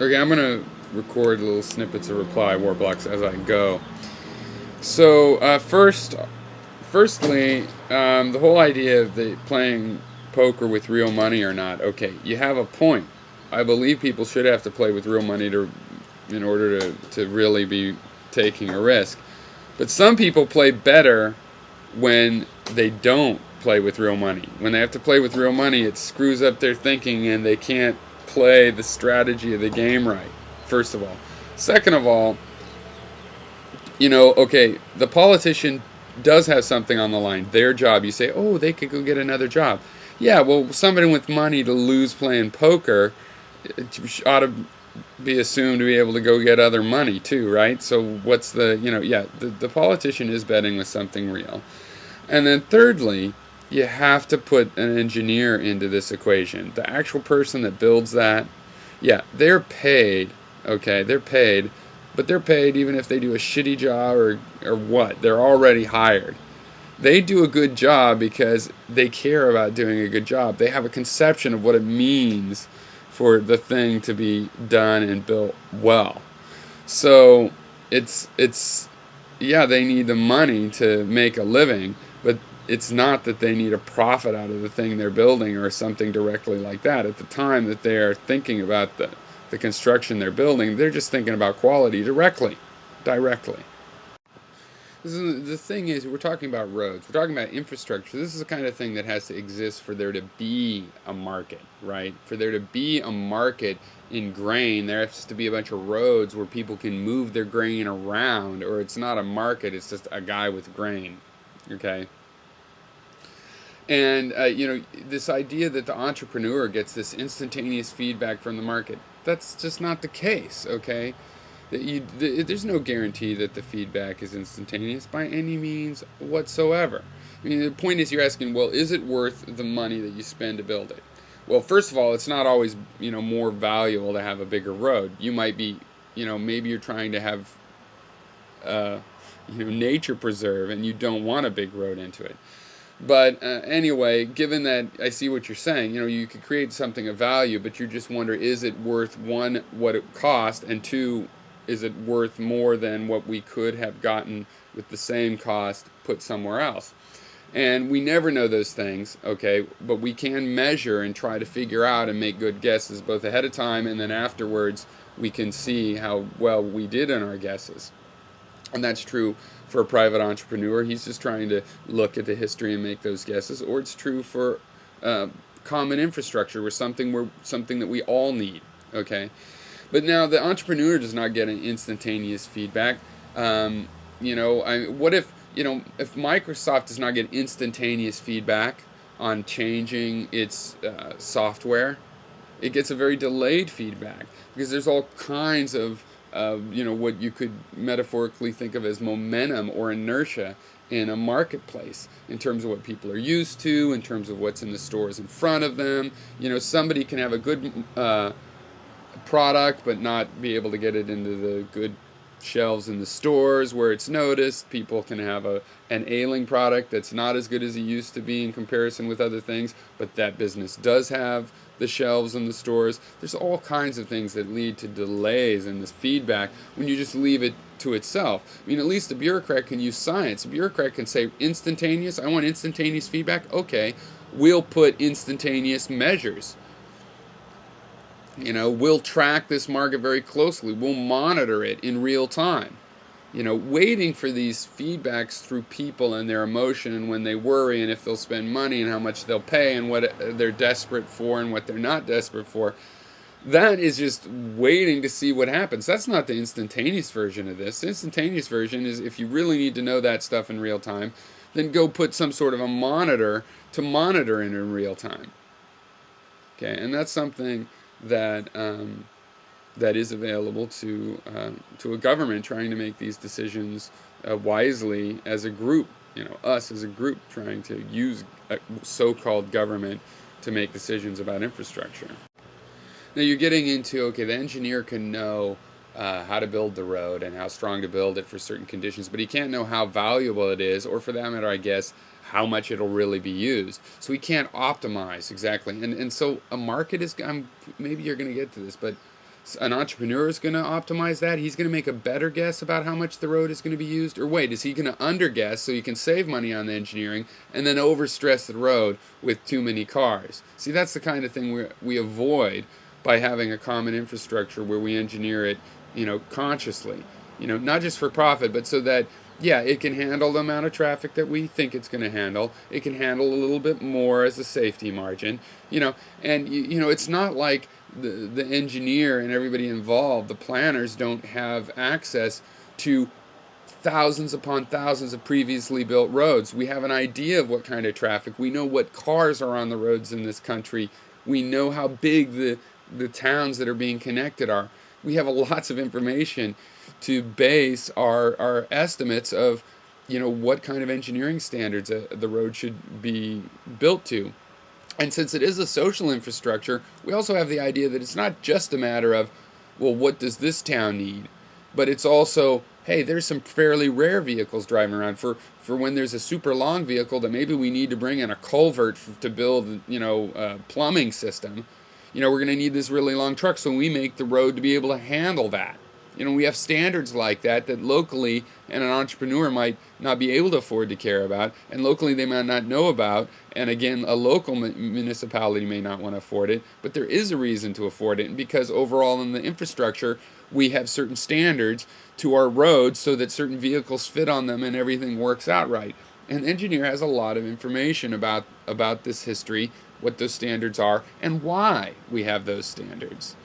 Okay, I'm gonna record little snippets of reply worblux as I go. So firstly, the whole idea of the playing poker with real money or not. Okay, you have a point. I believe people should have to play with real money in order to really be taking a risk. But some people play better when they don't play with real money. When they have to play with real money, it screws up their thinking and they can't play the strategy of the game right, first of all. Second of all, okay, the politician does have something on the line. Their job. You say, oh, they could go get another job. Yeah, well, somebody with money to lose playing poker ought to be assumed to be able to go get other money too, right? So what's yeah, the politician is betting with something real. And then thirdly, you have to put an engineer into this equation. The actual person that builds that, yeah, they're paid, okay, they're paid, but they're paid even if they do a shitty job or what. They're already hired. They do a good job because they care about doing a good job. They have a conception of what it means for the thing to be done and built well. So it's yeah, they need the money to make a living, but it's not that they need a profit out of the thing they're building or something directly like that. At the time that they are thinking about the construction they're building, they're just thinking about quality directly. The thing is, we're talking about roads. We're talking about infrastructure. This is the kind of thing that has to exist for there to be a market, right? For there to be a market in grain, there has to be a bunch of roads where people can move their grain around, or it's not a market, it's just a guy with grain, okay? And, this idea that the entrepreneur gets this instantaneous feedback from the market, that's just not the case, okay? There's no guarantee that the feedback is instantaneous by any means whatsoever. I mean, the point is you're asking, well, is it worth the money that you spend to build it? Well, first of all, it's not always, more valuable to have a bigger road. You might be, maybe you're trying to have, uh, nature preserve and you don't want a big road into it. But anyway, given that I see what you're saying, you could create something of value, but you just wonder, is it worth, one, what it cost, and two, is it worth more than what we could have gotten with the same cost put somewhere else? And we never know those things, okay, but we can measure and try to figure out and make good guesses both ahead of time and then afterwards we can see how well we did in our guesses. And that's true for a private entrepreneur. He's just trying to look at the history and make those guesses. Or it's true for common infrastructure, something that we all need. Okay, but now the entrepreneur does not get an instantaneous feedback. What if Microsoft does not get instantaneous feedback on changing its software? It gets a very delayed feedback because there's all kinds of what you could metaphorically think of as momentum or inertia in a marketplace in terms of what people are used to, in terms of what's in the stores in front of them. Somebody can have a good product but not be able to get it into the good shelves in the stores where it's noticed. People can have an ailing product that's not as good as it used to be in comparison with other things, but that business does have the shelves in the stores. There's all kinds of things that lead to delays in this feedback when you just leave it to itself. I mean, at least a bureaucrat can use science. A bureaucrat can say instantaneous, I want instantaneous feedback. Okay, we'll put instantaneous measures. We'll track this market very closely. We'll monitor it in real time. Waiting for these feedbacks through people and their emotion and when they worry and if they'll spend money and how much they'll pay and what they're desperate for and what they're not desperate for. That is just waiting to see what happens. That's not the instantaneous version of this. The instantaneous version is if you really need to know that stuff in real time, then go put some sort of a monitor to monitor it in real time. Okay, and that's something that that is available to a government trying to make these decisions wisely as a group. Us as a group trying to use a so-called government to make decisions about infrastructure. Now you're getting into, okay, the engineer can know how to build the road and how strong to build it for certain conditions, but he can't know how valuable it is, or for that matter, I guess, how much it'll really be used. So he can't optimize exactly. And so a market is, maybe you're going to get to this, but an entrepreneur is going to optimize that. He's going to make a better guess about how much the road is going to be used. Or wait, is he going to underguess so he can save money on the engineering and then overstress the road with too many cars? See, that's the kind of thing we avoid by having a common infrastructure where we engineer it, consciously. Not just for profit, but so that, yeah, it can handle the amount of traffic that we think it's going to handle. It can handle a little bit more as a safety margin, and it's not like the engineer and everybody involved, the planners, don't have access to thousands upon thousands of previously built roads. We have an idea of what kind of traffic. We know what cars are on the roads in this country. We know how big the towns that are being connected are. We have lots of information to base our estimates of, what kind of engineering standards the road should be built to. And since it is a social infrastructure, we also have the idea that it's not just a matter of, well, what does this town need? But it's also, hey, there's some fairly rare vehicles driving around. For when there's a super long vehicle that maybe we need to bring in a culvert to build, a plumbing system, we're going to need this really long truck. So we make the road to be able to handle that. We have standards like that locally and an entrepreneur might not be able to afford to care about, and locally they might not know about, and again, a local municipality may not want to afford it, but there is a reason to afford it, because overall in the infrastructure, we have certain standards to our roads so that certain vehicles fit on them and everything works out right. And the engineer has a lot of information about this history, what those standards are, and why we have those standards.